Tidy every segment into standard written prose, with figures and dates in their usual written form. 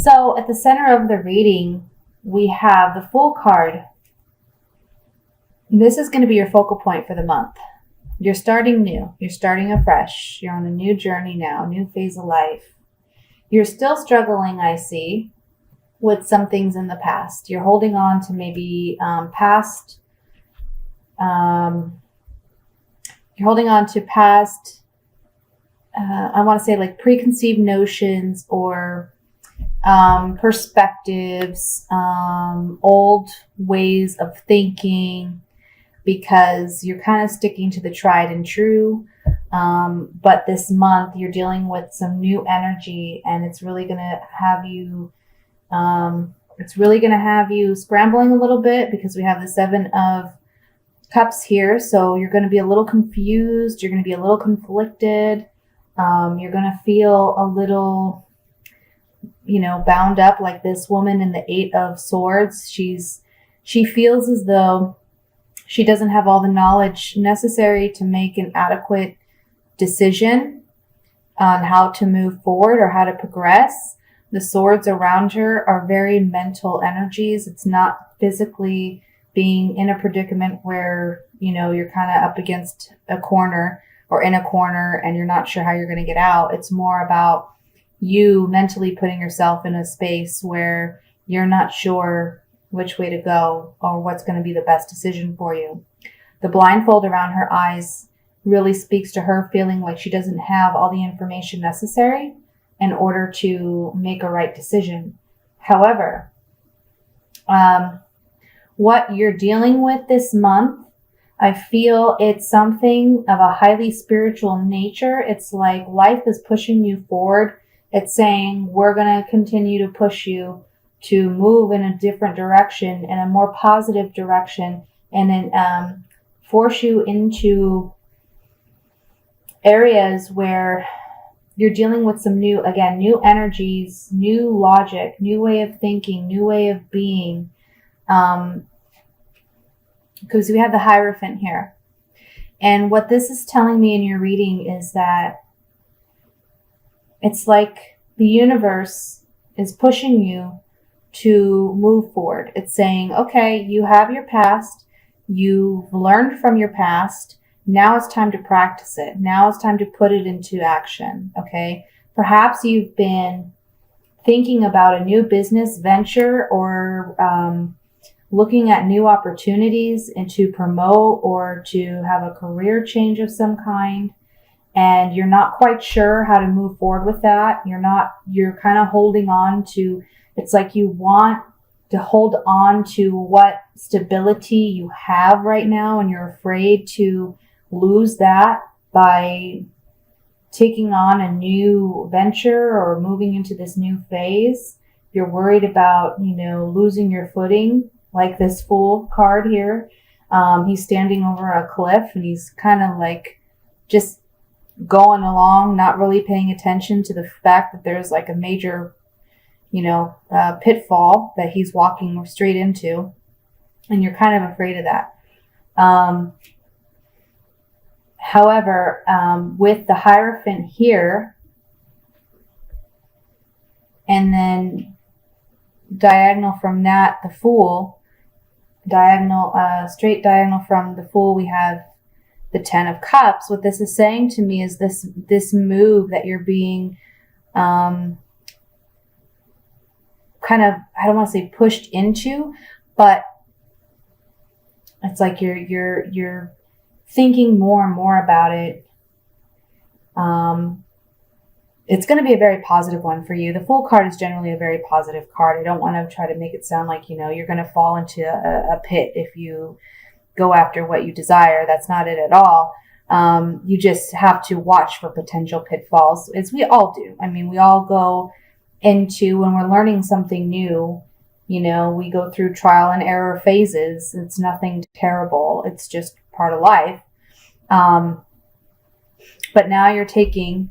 So at the center of the reading, we have the Fool card. This is going to be your focal point for the month. You're starting new. You're starting afresh. You're on a new journey now, new phase of life. You're still struggling, I see, with some things in the past. You're holding on to maybe past. You're holding on to past. I want to say like preconceived notions or perspectives, old ways of thinking, because you're kind of sticking to the tried and true. But this month you're dealing with some new energy, and it's really going to have you scrambling a little bit, because we have the 7 of Cups here. So you're going to be a little confused. You're going to be a little conflicted. You're going to feel a little, bound up, like this woman in the 8 of Swords. She feels as though she doesn't have all the knowledge necessary to make an adequate decision on how to move forward or how to progress. The swords around her are very mental energies. It's not physically being in a predicament where, you're kind of up against a corner or in a corner and you're not sure how you're going to get out. It's more about you mentally putting yourself in a space where you're not sure which way to go or what's going to be the best decision for you. The blindfold around her eyes really speaks to her feeling like she doesn't have all the information necessary in order to make a right decision. However, what you're dealing with this month, I feel it's something of a highly spiritual nature. It's like life is pushing you forward. It's saying, we're going to continue to push you to move in a different direction, in a more positive direction, and then force you into areas where you're dealing with some new energies, new logic, new way of thinking, new way of being. Because we have the Hierophant here. And what this is telling me in your reading is that it's like the universe is pushing you to move forward. It's saying, okay, you have your past. You've learned from your past. Now it's time to practice it. Now it's time to put it into action. Okay. Perhaps you've been thinking about a new business venture or looking at new opportunities and to promote or to have a career change of some kind. And you're not quite sure how to move forward with that. You're kind of holding on to, it's like you want to hold on to what stability you have right now, and you're afraid to lose that by taking on a new venture or moving into this new phase. You're worried about, losing your footing, like this Fool card here. He's standing over a cliff and he's kind of like just going along, not really paying attention to the fact that there's like a major, pitfall that he's walking straight into. And you're kind of afraid of that. However, with the Hierophant here, and then diagonal from that, the Fool, straight diagonal from the Fool, we have the 10 of Cups. What this is saying to me is this move that you're being kind of, I don't want to say pushed into, but it's like you're thinking more and more about it. It's going to be a very positive one for you. The Fool card is generally a very positive card. I don't want to try to make it sound like, you're going to fall into a pit if you go after what you desire. That's not it at all. You just have to watch for potential pitfalls, as we all do. I mean, we all go into, when we're learning something new, we go through trial and error phases. It's nothing terrible. It's just part of life. But now you're taking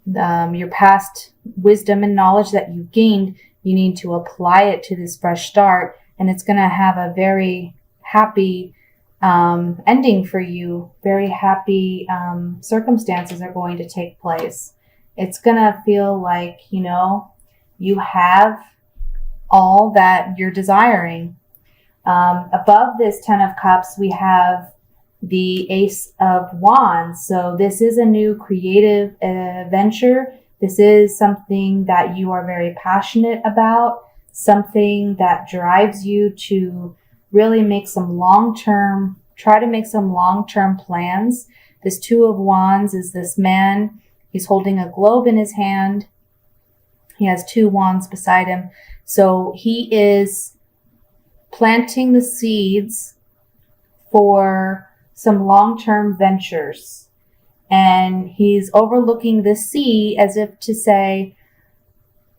your past wisdom and knowledge that you've gained. You need to apply it to this fresh start, and it's going to have a very happy ending for you. Very happy circumstances are going to take place. It's going to feel like, You have all that you're desiring. Above this Ten of Cups, we have the Ace of Wands. So this is a new creative venture. This is something that you are very passionate about, something that drives you to really make some long-term, try to make some long-term plans. This Two of Wands is this man. He's holding a globe in his hand. He has two wands beside him. So he is planting the seeds for some long-term ventures. And he's overlooking the sea as if to say,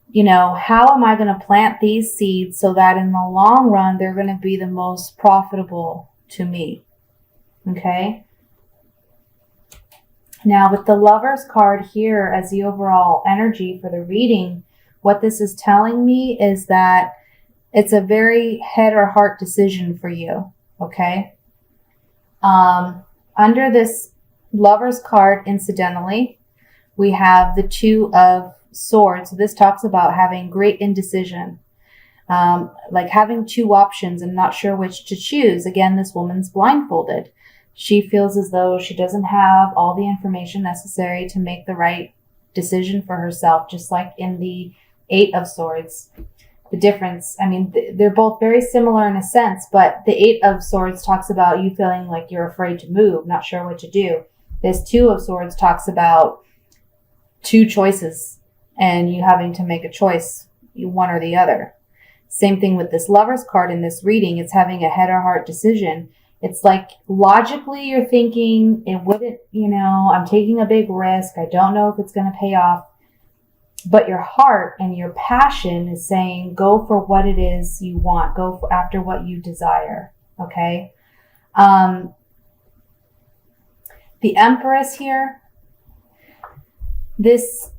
you know, how am I going to plant these seeds so that in the long run, they're going to be the most profitable to me? Okay. Now with the Lover's card here as the overall energy for the reading, what this is telling me is that it's a very head or heart decision for you. Okay. Under this Lover's card, incidentally, we have the Two of Swords. So this talks about having great indecision, like having two options and not sure which to choose. Again, this woman's blindfolded. She feels as though she doesn't have all the information necessary to make the right decision for herself, just like in the Eight of Swords. The difference, I mean, they're both very similar in a sense, but the Eight of Swords talks about you feeling like you're afraid to move, not sure what to do. This Two of Swords talks about two choices and you having to make a choice, one or the other. Same thing with this Lover's card in this reading. It's having a head or heart decision. It's like logically you're thinking it wouldn't, you know, I'm taking a big risk. I don't know if it's going to pay off. But your heart and your passion is saying, go for what it is you want. Go after what you desire. Okay. The Empress here. This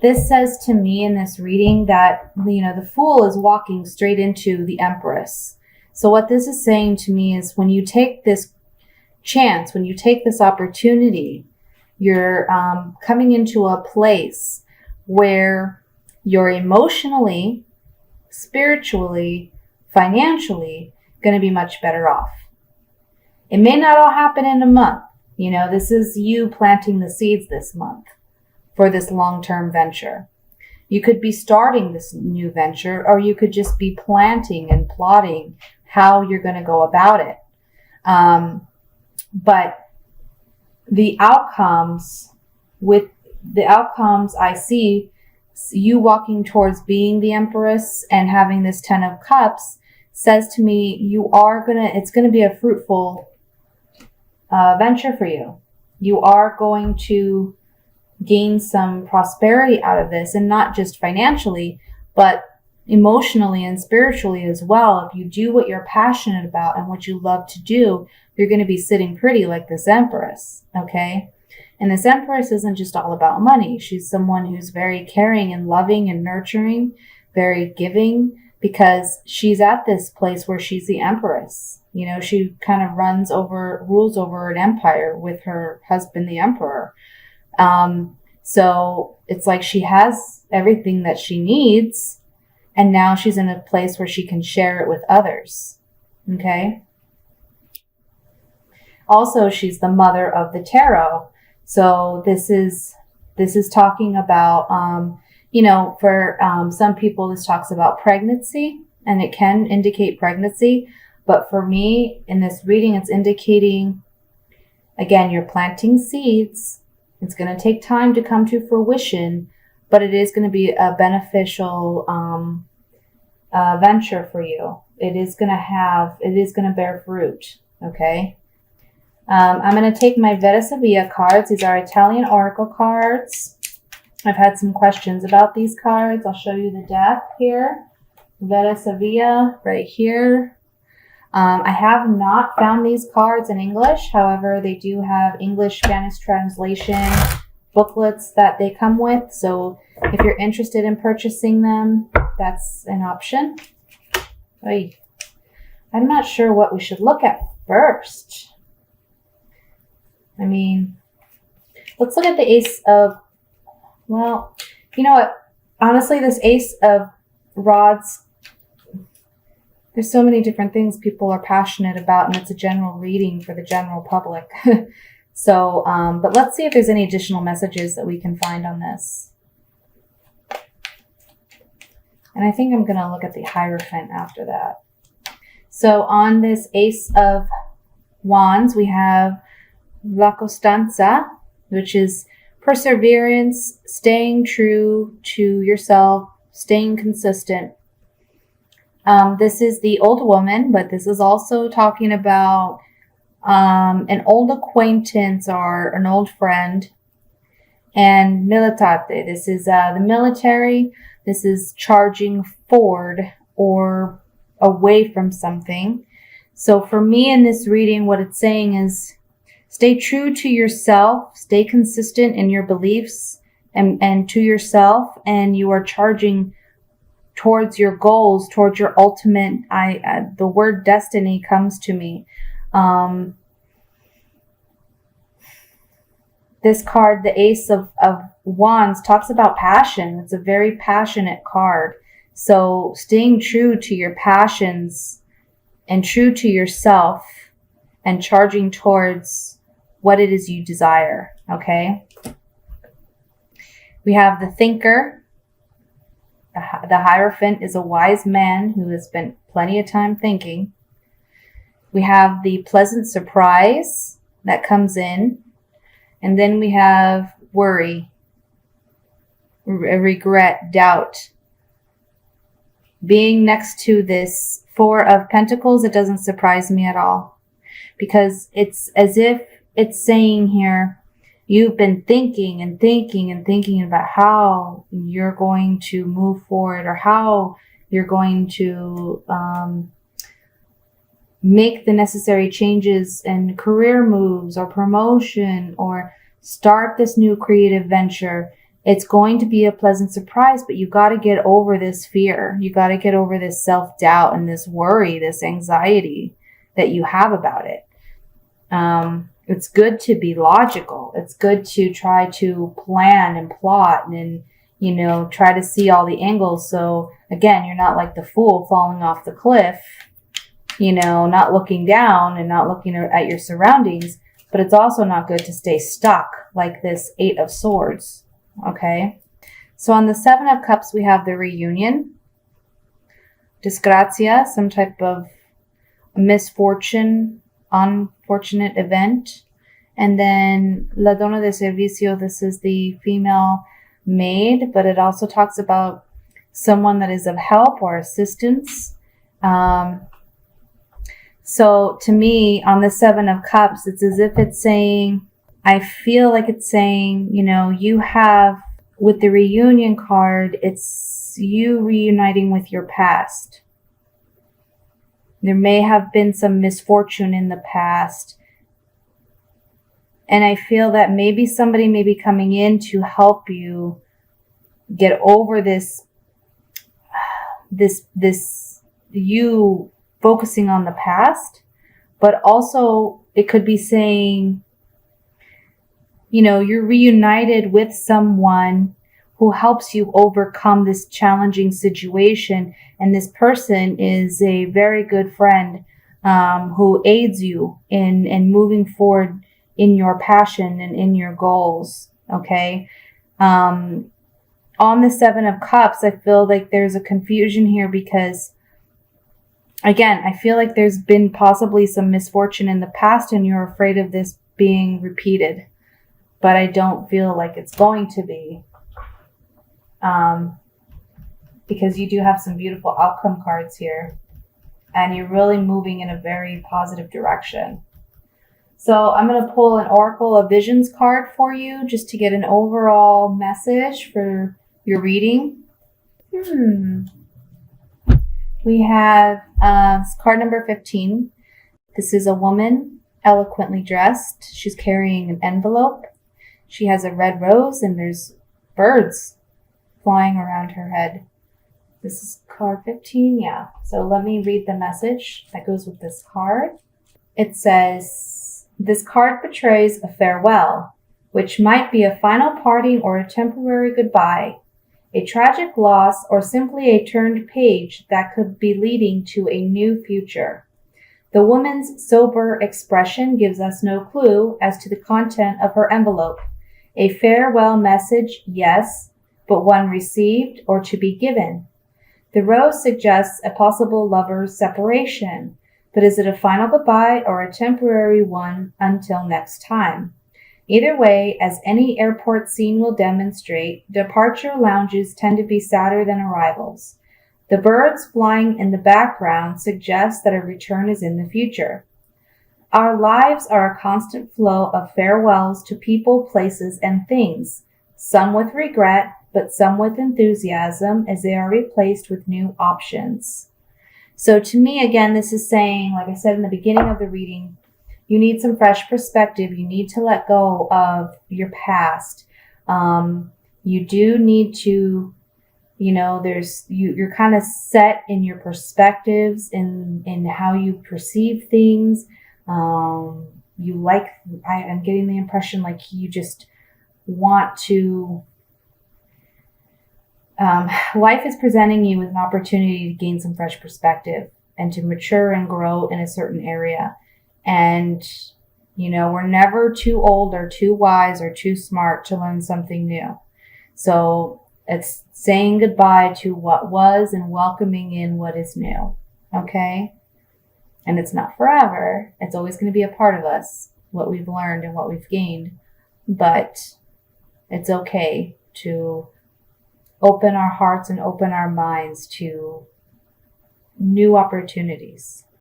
says to me in this reading that, you know, the Fool is walking straight into the Empress. So what this is saying to me is when you take this chance, when you take this opportunity, you're coming into a place where you're emotionally, spiritually, financially going to be much better off. It may not all happen in a month. You know, this is you planting the seeds this month for this long-term venture. You could be starting this new venture, or you could just be planting and plotting how you're going to go about it. But the outcomes I see you walking towards being the Empress and having this Ten of Cups says to me, it's going to be a fruitful venture for you. You are going to gain some prosperity out of this, and not just financially, but emotionally and spiritually as well. If you do what you're passionate about and what you love to do, you're going to be sitting pretty like this Empress. Okay. And this Empress isn't just all about money. She's someone who's very caring and loving and nurturing, very giving, because she's at this place where she's the Empress. You know, she kind of rules over an empire with her husband, the Emperor. So it's like she has everything that she needs, and now she's in a place where she can share it with others. Okay. Also, she's the mother of the tarot. So this is talking about, you know, for some people, this talks about pregnancy, and it can indicate pregnancy. But for me, in this reading, it's indicating, again, you're planting seeds. It's going to take time to come to fruition, but it is going to be a beneficial venture for you. It is going to bear fruit. Okay. I'm going to take my Veda Sevilla cards. These are Italian Oracle cards. I've had some questions about these cards. I'll show you the deck here. Veda Sevilla right here. I have not found these cards in English. However, they do have English, Spanish translation booklets that they come with. So if you're interested in purchasing them, that's an option. I'm not sure what we should look at first. I mean, let's look at the Ace of, well, you know what? honestly, this Ace of Rods, there's so many different things people are passionate about, and it's a general reading for the general public. So, but let's see if there's any additional messages that we can find on this. And I think I'm going to look at the Hierophant after that. So on this Ace of Wands, we have La Costanza, which is perseverance, staying true to yourself, staying consistent. This is the old woman, but this is also talking about an old acquaintance or an old friend. And militate, this is the military. This is charging forward or away from something. So for me in this reading, what it's saying is stay true to yourself, stay consistent in your beliefs and to yourself, and you are charging towards your goals, towards your ultimate, the word destiny comes to me. This card, the Ace of Wands, talks about passion. It's a very passionate card. So staying true to your passions and true to yourself and charging towards what it is you desire, okay? We have the Thinker. The Hierophant is a wise man who has spent plenty of time thinking. We have the Pleasant Surprise that comes in. And then we have worry, regret, doubt. Being next to this Four of Pentacles, it doesn't surprise me at all. Because it's as if it's saying here, you've been thinking and thinking and thinking about how you're going to move forward or how you're going to make the necessary changes and career moves or promotion or start this new creative venture. It's going to be a pleasant surprise, but you got to get over this fear. You got to get over this self-doubt and this worry, this anxiety that you have about it. It's good to be logical. It's good to try to plan and plot and, you know, try to see all the angles. So again, you're not like the fool falling off the cliff, you know, not looking down and not looking at your surroundings, but it's also not good to stay stuck like this Eight of Swords. Okay. So on the Seven of Cups, we have the reunion, disgracia, some type of misfortune, unfortunate event. And then La Donna de Servicio, this is the female maid, but it also talks about someone that is of help or assistance. So to me, on the Seven of Cups, it's as if it's saying, I feel like it's saying, you know, you have, with the reunion card, it's you reuniting with your past. There may have been some misfortune in the past. And I feel that maybe somebody may be coming in to help you get over this you focusing on the past, but also it could be saying, you know, you're reunited with someone who helps you overcome this challenging situation. And this person is a very good friend who aids you in moving forward in your passion and in your goals. Okay. On the Seven of Cups, I feel like there's a confusion here because, again, I feel like there's been possibly some misfortune in the past and you're afraid of this being repeated. But I don't feel like it's going to be. Because you do have some beautiful outcome cards here. And you're really moving in a very positive direction. So I'm going to pull an Oracle of Visions card for you just to get an overall message for your reading. We have card number 15. This is a woman eloquently dressed. She's carrying an envelope. She has a red rose and there's birds flying around her head. This is card 15, yeah. So let me read the message that goes with this card. It says, this card betrays a farewell, which might be a final parting or a temporary goodbye. a tragic loss, or simply a turned page that could be leading to a new future. The woman's sober expression gives us no clue as to the content of her envelope. A farewell message, yes, but one received or to be given. The rose suggests a possible lover's separation, but is it a final goodbye or a temporary one until next time? Either way, as any airport scene will demonstrate, departure lounges tend to be sadder than arrivals. The birds flying in the background suggest that a return is in the future. Our lives are a constant flow of farewells to people, places, and things, some with regret, but some with enthusiasm as they are replaced with new options. So to me, again, this is saying, like I said in the beginning of the reading, you need some fresh perspective. You need to let go of your past. You do need to, you're kind of set in your perspectives in how you perceive things. I'm getting the impression like you just want to, life is presenting you with an opportunity to gain some fresh perspective and to mature and grow in a certain area. And, we're never too old or too wise or too smart to learn something new. So it's saying goodbye to what was and welcoming in what is new. Okay? And it's not forever. It's always going to be a part of us, what we've learned and what we've gained. But it's okay to open our hearts and open our minds to new opportunities.